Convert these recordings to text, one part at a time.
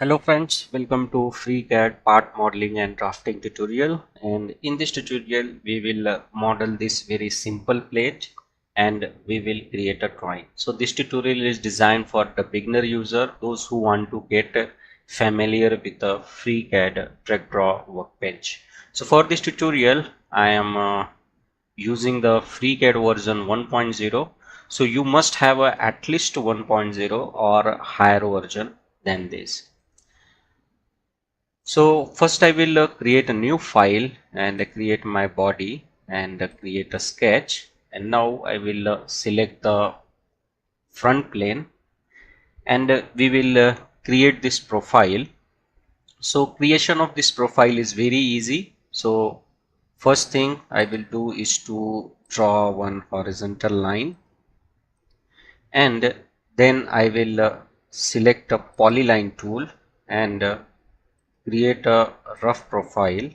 Hello friends, welcome to FreeCAD part modeling and drafting tutorial, and in this tutorial we will model this very simple plate and we will create a drawing. So this tutorial is designed for the beginner user, those who want to get familiar with the FreeCAD drag draw workbench. So for this tutorial I am using the FreeCAD version 1.0. So you must have at least 1.0 or higher version than this. So first I will create a new file and create my body and create a sketch, and now I will select the front plane and we will create this profile. So creation of this profile is very easy. So first thing I will do is to draw one horizontal line, and then I will select a polyline tool and create a rough profile.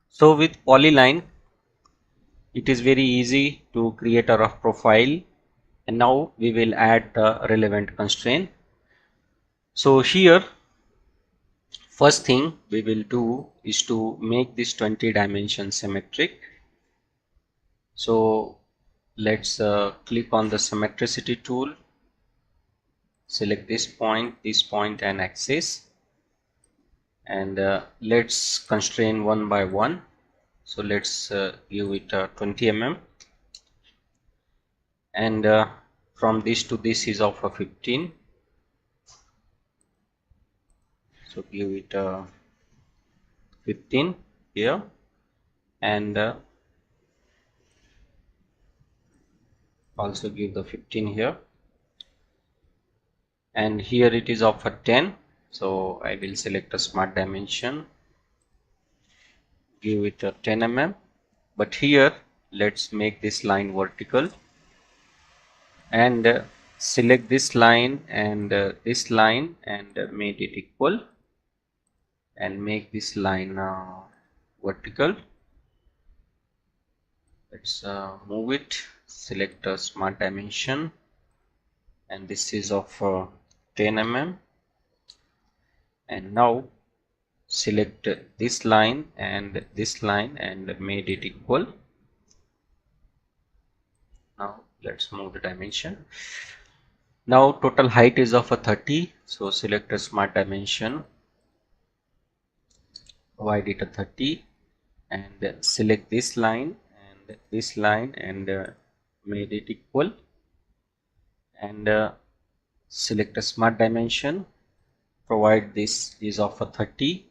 So with polyline it is very easy to create a rough profile, and now we will add the relevant constraint. So here first thing we will do is to make this 20 dimension symmetric. So let's click on the symmetricity tool, select this point and axis, and let's constrain one by one. So let's give it 20 mm, and from this to this is of a 15. So give it 15 here, and also give the 15 here, and here it is of a 10. So I will select a smart dimension, give it a 10 mm, but here let's make this line vertical, and select this line and this line and make it equal, and make this line vertical. Let's move it, select a smart dimension, and this is of 10 mm, and now select this line and this line and made it equal. Now let's move the dimension. Now total height is of a 30, so select a smart dimension, wide it a 30, and select this line and made it equal, and select a smart dimension, provide this is of a 30,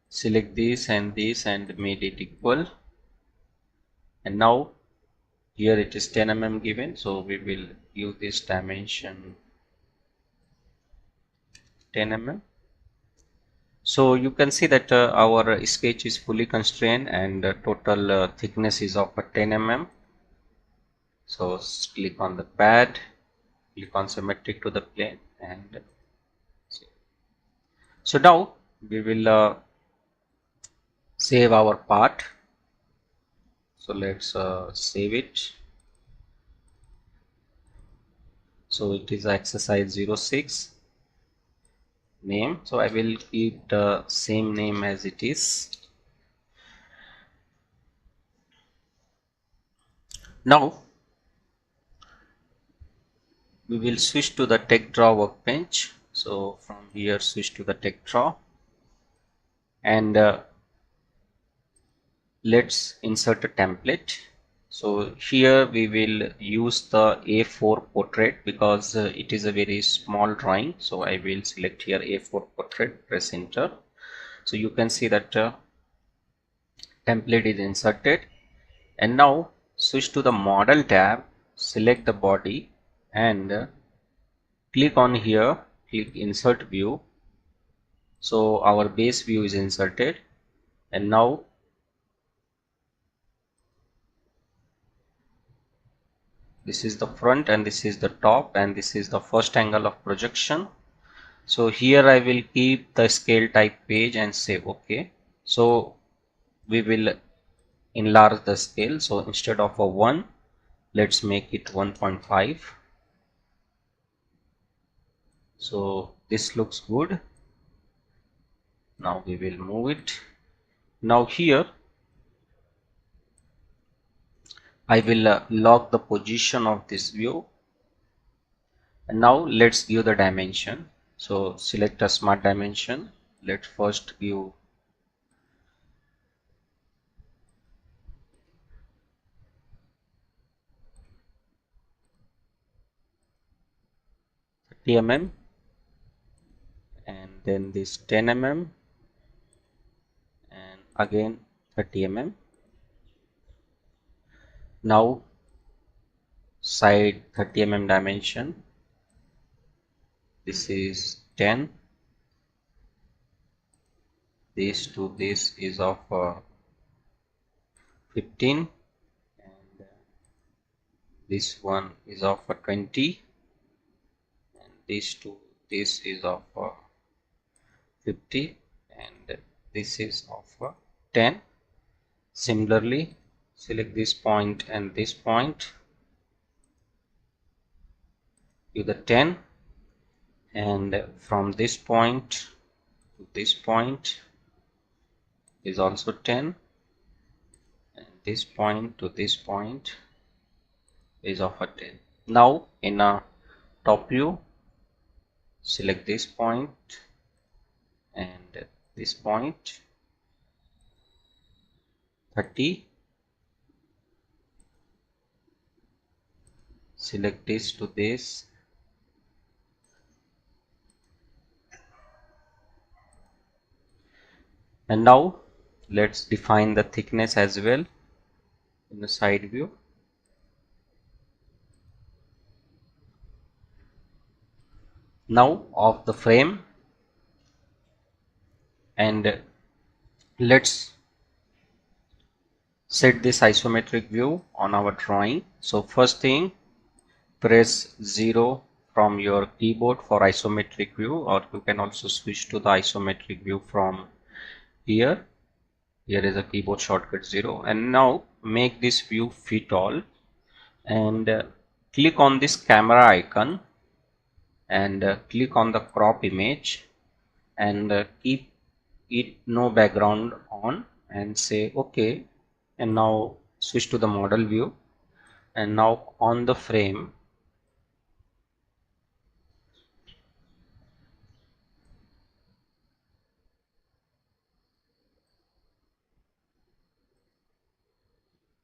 select this and made it equal, and now here it is 10 mm given, so we will use this dimension 10 mm. So you can see that our sketch is fully constrained, and total thickness is of 10 mm. So click on the pad, click on symmetric to the plane, and see. So now we will save our part. So let's save it. So it is exercise 06 name, so I will keep the same name as it is. Now we will switch to the text draw workbench. So from here switch to the text draw, and let's insert a template. So here we will use the A4 portrait because it is a very small drawing. So I will select here A4 portrait, press enter. So you can see that template is inserted, and now switch to the model tab, select the body, and click on here, click insert view. So our base view is inserted, and now this is the front and this is the top and this is the first angle of projection. So here I will keep the scale type page and say OK. So we will enlarge the scale. So instead of a 1, let's make it 1.5. So this looks good. Now we will move it. Now here I will lock the position of this view. And now let's give the dimension. So select a smart dimension. Let's first give 30 mm and then this 10 mm and again 30 mm. Now side 30 mm dimension. This is 10. This to this is of 15 and this one is of 20 and this to this is of 50 and this is of 10. Similarly, select this point and this point, give the 10, and from this point to this point is also 10, and this point to this point is of a 10. Now in a top view, select this point and this point 30, select this to this, and now let's define the thickness as well in the side view. Now of the frame, and let's set this isometric view on our drawing. So first thing, press 0 from your keyboard for isometric view, or you can also switch to the isometric view from here. Here is a keyboard shortcut 0, and now make this view fit all and click on this camera icon and click on the crop image and keep it no background on and say OK, and now switch to the model view, and now on the frame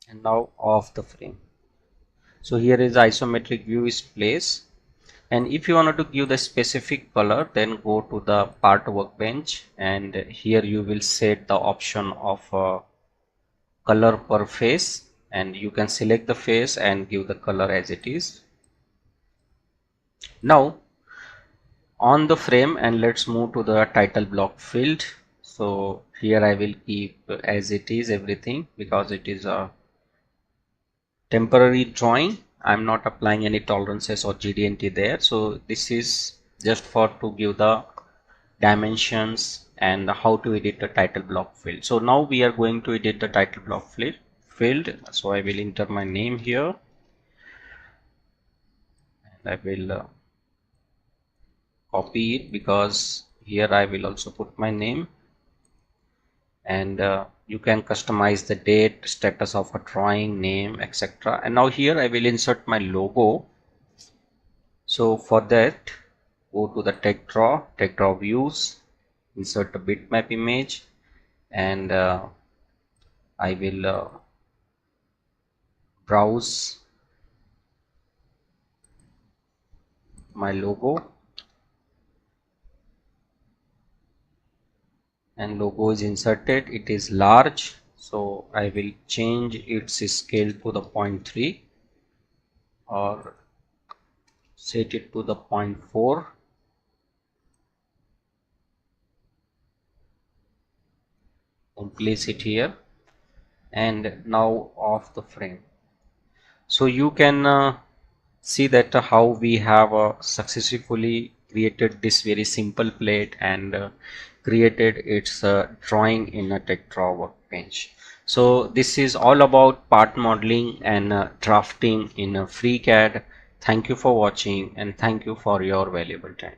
and now off the frame. So here is isometric view is placed, and if you wanted to give the specific color, then go to the part workbench and here you will set the option of color per face, and you can select the face and give the color as it is. Now on the frame, and let's move to the title block field. So here I will keep as it is everything because it is a temporary drawing. I'm not applying any tolerances or GD&T there. So this is just for to give the dimensions and how to edit the title block field. So now we are going to edit the title block field. So I will enter my name here and I will copy it because here I will also put my name, and you can customize the date, status of a drawing, name, etc. And now here I will insert my logo. So for that, go to the text draw views, insert a bitmap image, and I will browse my logo, and logo is inserted. It is large, so I will change its scale to the 0.3 or set it to the 0.4 and place it here, and now off the frame. So you can see that how we have successfully created this very simple plate and created its drawing in a Tetra workbench. So this is all about part modeling and drafting in a FreeCAD. Thank you for watching and thank you for your valuable time.